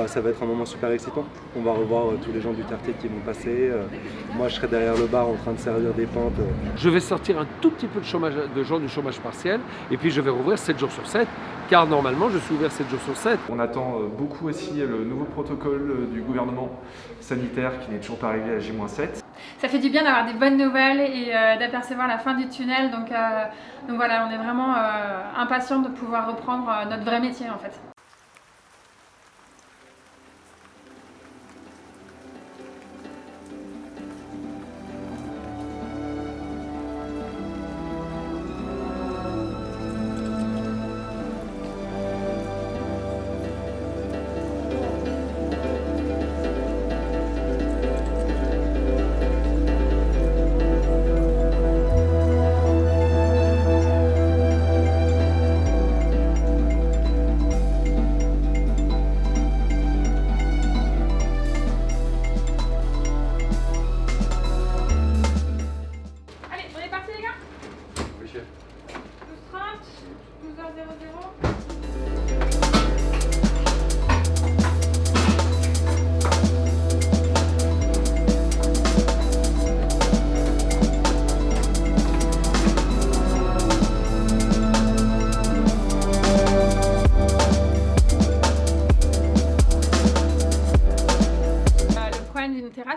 ça va être un moment super excitant. On va revoir tous les gens du quartier qui vont passer. Moi, je serai derrière le bar en train de servir des pintes. Je vais sortir un tout petit peu de gens du chômage partiel et puis je vais rouvrir 7 jours sur 7, car normalement je suis ouvert 7 jours sur 7. On attend beaucoup aussi le nouveau protocole du gouvernement sanitaire qui n'est toujours pas arrivé à J-7. Ça fait du bien d'avoir des bonnes nouvelles et d'apercevoir la fin du tunnel. Donc voilà, on est vraiment impatients de pouvoir reprendre notre vrai métier en fait.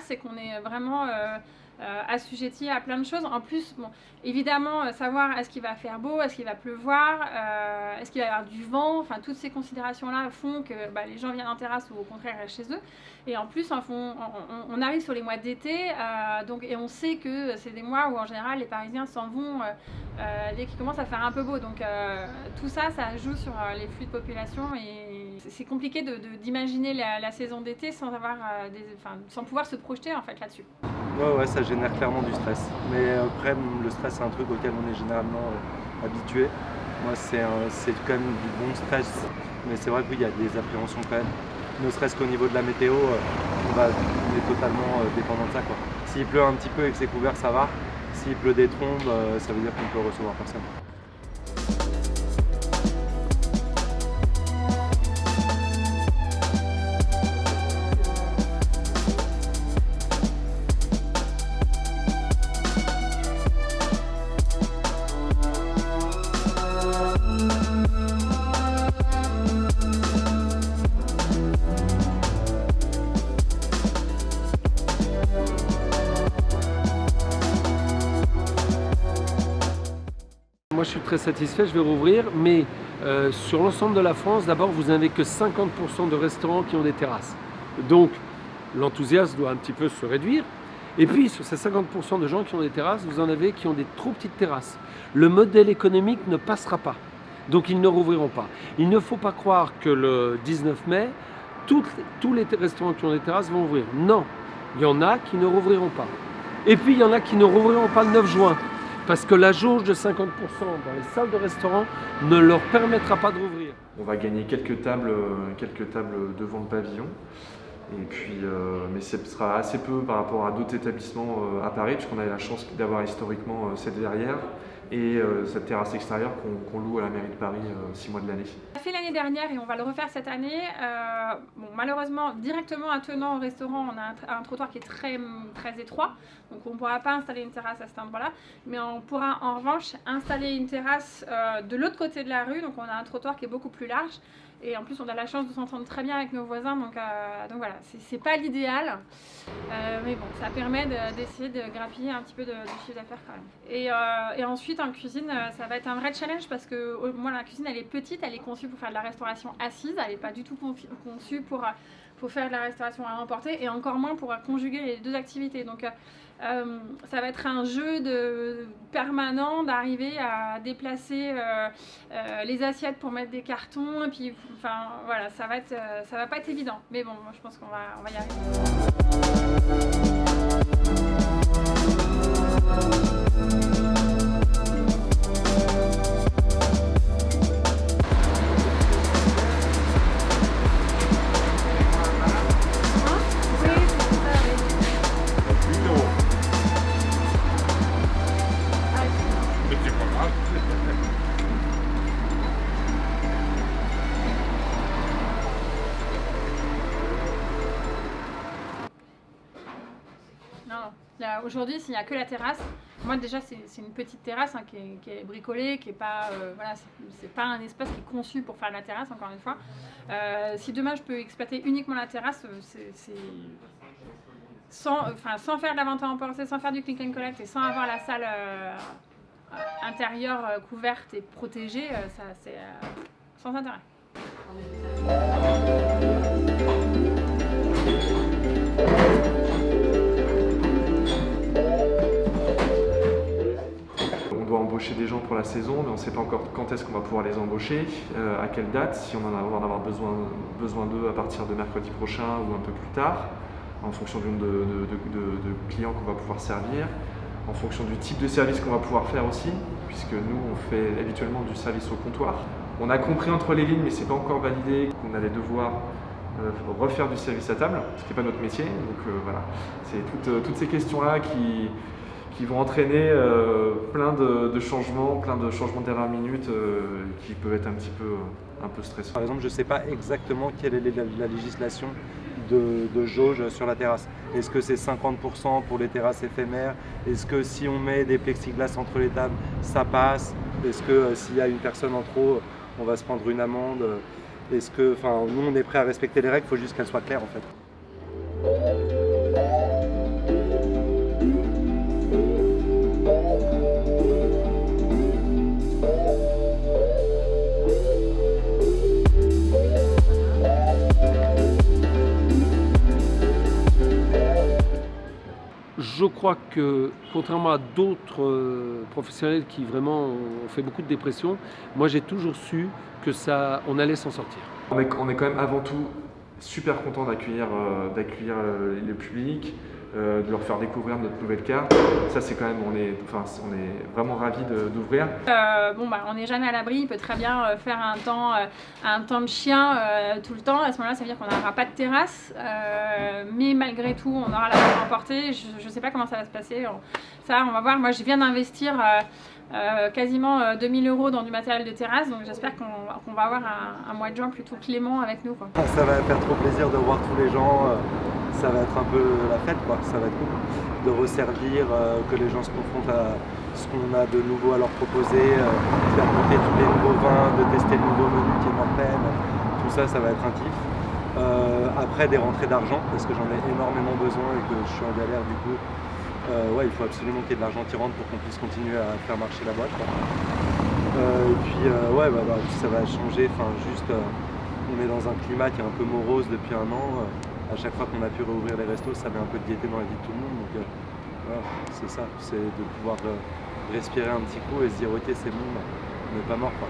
C'est qu'on est vraiment assujetti à plein de choses. En plus, bon, évidemment, savoir est-ce qu'il va faire beau, est-ce qu'il va pleuvoir, est-ce qu'il va y avoir du vent, enfin toutes ces considérations-là font que les gens viennent en terrasse ou au contraire restent chez eux. Et en plus, on arrive sur les mois d'été, et on sait que c'est des mois où en général les Parisiens s'en vont dès qu'il commence à faire un peu beau. Donc tout ça, ça joue sur les flux de population et c'est compliqué d'imaginer la saison d'été sans avoir sans pouvoir se projeter en fait là-dessus. Ouais, ça génère clairement du stress. Mais après, le stress, c'est un truc auquel on est généralement habitué. Moi, c'est quand même du bon stress. Mais c'est vrai qu'il y a des appréhensions quand même. Ne serait-ce qu'au niveau de la météo, on est totalement dépendant de ça, quoi. S'il pleut un petit peu et que c'est couvert, ça va. S'il pleut des trombes, ça veut dire qu'on peut recevoir personne. Moi je suis très satisfait, je vais rouvrir, mais sur l'ensemble de la France, d'abord vous n'avez que 50% de restaurants qui ont des terrasses. Donc l'enthousiasme doit un petit peu se réduire. Et puis sur ces 50% de gens qui ont des terrasses, vous en avez qui ont des trop petites terrasses. Le modèle économique ne passera pas, donc ils ne rouvriront pas. Il ne faut pas croire que le 19 mai, tous les restaurants qui ont des terrasses vont ouvrir. Non, il y en a qui ne rouvriront pas. Et puis il y en a qui ne rouvriront pas le 9 juin. Parce que la jauge de 50% dans les salles de restaurant ne leur permettra pas de rouvrir. On va gagner quelques tables devant le pavillon. Et puis, mais ce sera assez peu par rapport à d'autres établissements à Paris, puisqu'on a la chance d'avoir historiquement cette verrière et cette terrasse extérieure qu'on loue à la mairie de Paris 6 mois de l'année. On l'a fait l'année dernière et on va le refaire cette année. Malheureusement, directement attenant au restaurant, on a un trottoir qui est très, très étroit. Donc on ne pourra pas installer une terrasse à cet endroit-là. Mais on pourra en revanche installer une terrasse de l'autre côté de la rue. Donc on a un trottoir qui est beaucoup plus large. Et en plus, on a la chance de s'entendre très bien avec nos voisins. Donc voilà, c'est pas l'idéal. Mais bon, ça permet d'essayer de grappiller un petit peu de chiffre d'affaires quand même. Et ensuite, en cuisine, ça va être un vrai challenge parce que moi, la cuisine, elle est petite. Elle est conçue pour faire de la restauration assise. Elle n'est pas du tout conçue pour faire de la restauration à emporter et encore moins pour conjuguer les deux activités. Donc ça va être un jeu permanent d'arriver à déplacer les assiettes pour mettre des cartons et puis voilà, ça va pas être évident, mais bon, moi, je pense qu'on va y arriver. Aujourd'hui, s'il n'y a que la terrasse, moi déjà c'est une petite terrasse hein, qui est bricolée, qui est pas, voilà, c'est pas un espace qui est conçu pour faire de la terrasse, encore une fois. Si demain je peux exploiter uniquement la terrasse, sans faire de la vente à emporter, sans faire du click and collect et sans avoir la salle intérieure couverte et protégée, ça c'est sans intérêt. On doit embaucher des gens pour la saison, mais on ne sait pas encore quand est-ce qu'on va pouvoir les embaucher, à quelle date, si on va en avoir besoin d'eux à partir de mercredi prochain ou un peu plus tard, en fonction du nombre de clients qu'on va pouvoir servir, en fonction du type de service qu'on va pouvoir faire aussi, puisque nous on fait habituellement du service au comptoir. On a compris entre les lignes, mais ce n'est pas encore validé, qu'on allait devoir refaire du service à table, ce qui n'est pas notre métier. Donc voilà, c'est toutes ces questions-là qui vont entraîner plein de changements de dernière minute qui peuvent être un peu stressants. Par exemple, je ne sais pas exactement quelle est la législation de jauge sur la terrasse. Est-ce que c'est 50% pour les terrasses éphémères? Est-ce que si on met des plexiglas entre les tables, ça passe? Est-ce que s'il y a une personne en trop, on va se prendre une amende? Est-ce que, nous on est prêt à respecter les règles, il faut juste qu'elles soient claires en fait. Je crois que, contrairement à d'autres professionnels qui vraiment ont fait beaucoup de dépression, moi j'ai toujours su que on allait s'en sortir. On est quand même avant tout super content d'accueillir le public, de leur faire découvrir notre nouvelle carte. Ça c'est quand même, on est vraiment ravis d'ouvrir. On n'est jamais à l'abri, il peut très bien faire un temps de chien tout le temps. À ce moment-là, ça veut dire qu'on n'aura pas de terrasse, mais malgré tout, on aura la vente emportée. Je ne sais pas comment ça va se passer. On va voir. Moi, je viens d'investir quasiment 2000 € dans du matériel de terrasse, donc j'espère qu'on va avoir un mois de juin plutôt clément avec nous, quoi. Ça va faire trop plaisir de voir tous les gens. Ça va être un peu la fête, quoi. Ça va être cool de resservir, que les gens se confrontent à ce qu'on a de nouveau à leur proposer, de faire monter tous les nouveaux vins, de tester le nouveau menu qui est mortel. Tout ça, ça va être un kiff. Après, des rentrées d'argent, parce que j'en ai énormément besoin et que je suis en galère du coup. Il faut absolument qu'il y ait de l'argent qui rentre pour qu'on puisse continuer à faire marcher la boîte, quoi. Et puis, ça va changer. On est dans un climat qui est un peu morose depuis un an. À chaque fois qu'on a pu rouvrir les restos, ça met un peu de gaieté dans la vie de tout le monde. Donc voilà, c'est ça, c'est de pouvoir respirer un petit coup et se dire ok, c'est bon, on n'est pas mort, quoi.